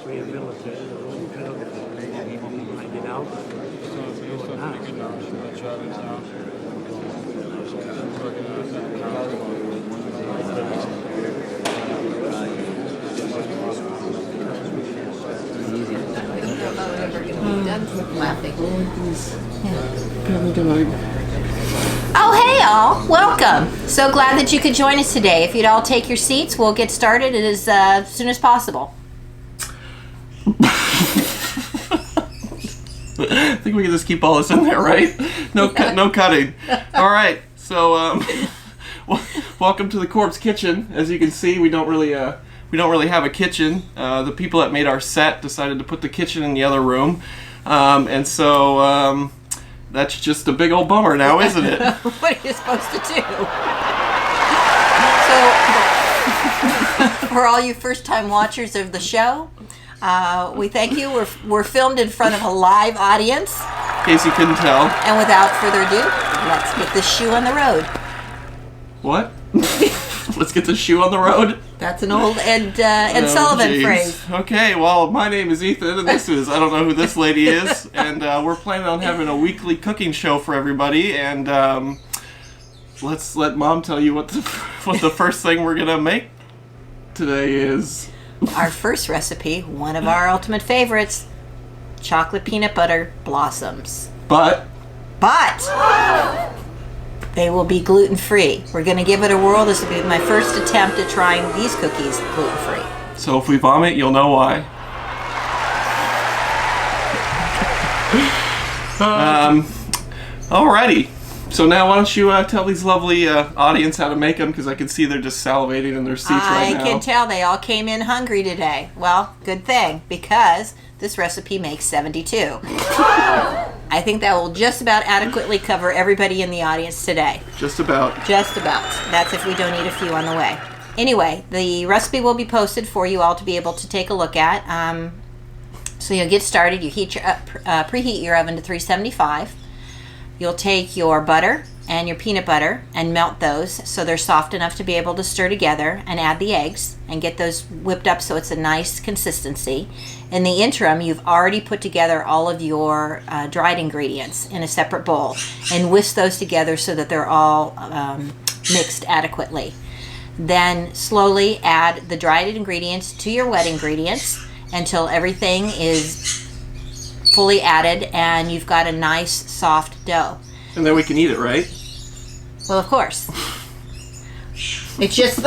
Rehabilitated a little bit. I get out. Oh, hey all, welcome. So glad that you could join us today. If you'd all take your seats, we'll get started as soon as possible. I think we can just keep all this in there, right? No cutting. All right. So, welcome to the Corpse Kitchen. As you can see, we don't really have a kitchen. The people that made our set decided to put the kitchen in the other room, and so that's just a big old bummer now, isn't it? What are you supposed to do? So, for all you first-time watchers of the show, we thank you. We're filmed in front of a live audience. In case you couldn't tell. And without further ado, let's get this shoe on the road. What? Let's get the shoe on the road? That's an old Ed Sullivan phrase. Okay, well, my name is Ethan, and this is, I don't know who this lady is, and we're planning on having a weekly cooking show for everybody, and let's let Mom tell you what the first thing we're going to make today is. Our first recipe, one of our ultimate favorites, chocolate peanut butter blossoms. But they will be gluten-free. We're going to give it a whirl. This will be my first attempt at trying these cookies gluten-free. So if we vomit, you'll know why. Alrighty. So now why don't you tell these lovely audience how to make them, because I can see they're just salivating in their seats right now. I can tell they all came in hungry today. Well, good thing, because this recipe makes 72. I think that will just about adequately cover everybody in the audience today. Just about. Just about. That's if we don't eat a few on the way. Anyway, the recipe will be posted for you all to be able to take a look at. So you'll get started. You preheat your oven to 375. You'll take your butter and your peanut butter and melt those so they're soft enough to be able to stir together, and add the eggs and get those whipped up so it's a nice consistency. In the interim, you've already put together all of your dried ingredients in a separate bowl and whisk those together so that they're all mixed adequately. Then slowly add the dried ingredients to your wet ingredients until everything is fully added and you've got a nice soft dough. And then we can eat it, right? Well, of course. It's just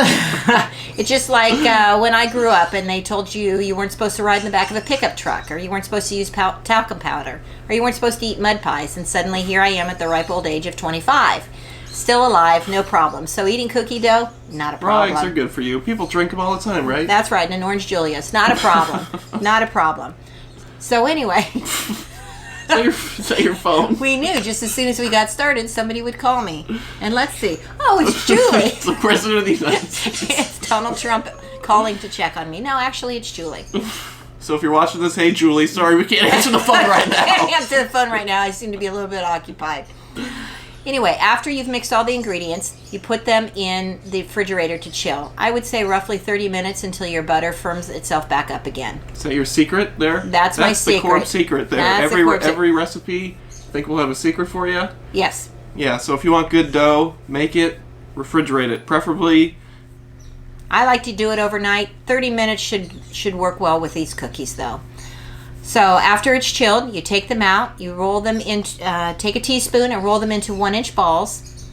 like when I grew up and they told you weren't supposed to ride in the back of a pickup truck, or you weren't supposed to use talcum powder, or you weren't supposed to eat mud pies, and suddenly here I am at the ripe old age of 25. Still alive, no problem. So eating cookie dough, not a problem. Eggs are good for you. People drink them all the time, right? That's right, and an orange Julius. Not a problem. Not a problem. So anyway... Is that your phone? We knew just as soon as we got started, somebody would call me. And let's see. Oh, it's Julie. It's the President of the United States. It's Donald Trump calling to check on me. No, actually, it's Julie. So if you're watching this, hey, Julie, sorry, we can't answer the phone right now. I can't answer the phone right now. I seem to be a little bit occupied. Anyway, after you've mixed all the ingredients, you put them in the refrigerator to chill. I would say roughly 30 minutes until your butter firms itself back up again. Is that your secret there? That's my secret. That's the Corpse secret there. That's every recipe, I think we'll have a secret for you. Yes. Yeah, so if you want good dough, make it, refrigerate it. Preferably... I like to do it overnight. 30 minutes should work well with these cookies, though. So after it's chilled, you take them out, you roll them into, take a teaspoon and roll them into 1-inch balls.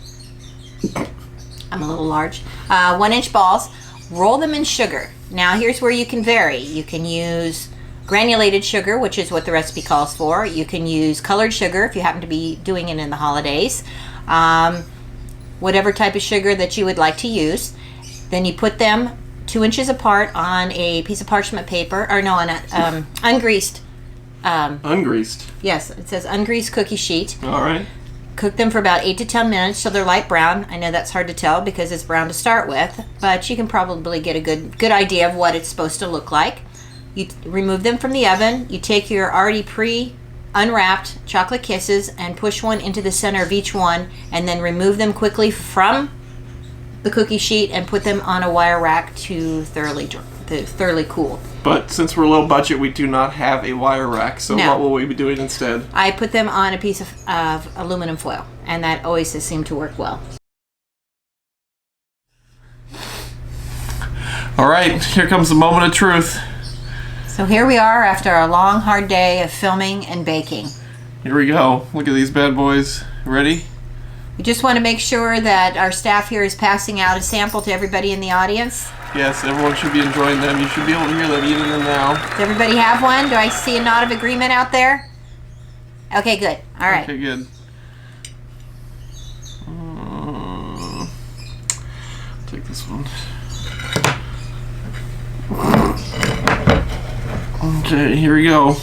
I'm a little large. 1-inch balls. Roll them in sugar. Now here's where you can vary. You can use granulated sugar, which is what the recipe calls for. You can use colored sugar if you happen to be doing it in the holidays. Whatever type of sugar that you would like to use. Then you put them 2 inches apart on a piece of parchment paper, or no, on a ungreased. Ungreased? Yes, it says ungreased cookie sheet. All right. Cook them for about 8 to 10 minutes till they're light brown. I know that's hard to tell because it's brown to start with, but you can probably get a good idea of what it's supposed to look like. You remove them from the oven. You take your already unwrapped chocolate kisses and push one into the center of each one, and then remove them quickly from the cookie sheet and put them on a wire rack to thoroughly cool. But since we're low budget, we do not have a wire rack. So No. what will we be doing instead? I put them on a piece of aluminum foil, and that always has seemed to work well. All right, here comes the moment of truth. So here we are after a long, hard day of filming and baking. Here we go. Look at these bad boys. Ready? We just want to make sure that our staff here is passing out a sample to everybody in the audience. Yes, everyone should be enjoying them. You should be able to hear them eating them now. Does everybody have one? Do I see a nod of agreement out there? Okay, good. All right. Okay, good. Take this one. Okay, here we go.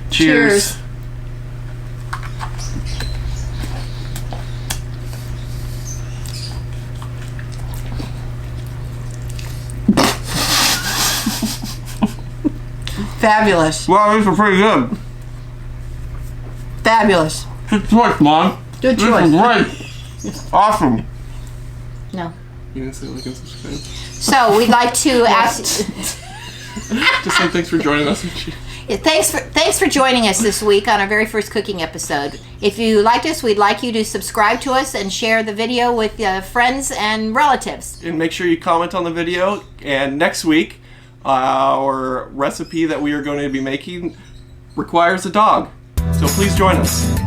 Cheers. Cheers. Fabulous. Wow, these are pretty good. Fabulous. Good choice, Mom. Good This choice. is great. Awesome. No. You didn't say like and subscribe. So we'd like to ask. Just say thanks for joining us. Yeah, thanks for joining us this week on our very first cooking episode. If you liked us, we'd like you to subscribe to us and share the video with friends and relatives. And make sure you comment on the video. And next week, our recipe that we are going to be making requires a dog. So please join us.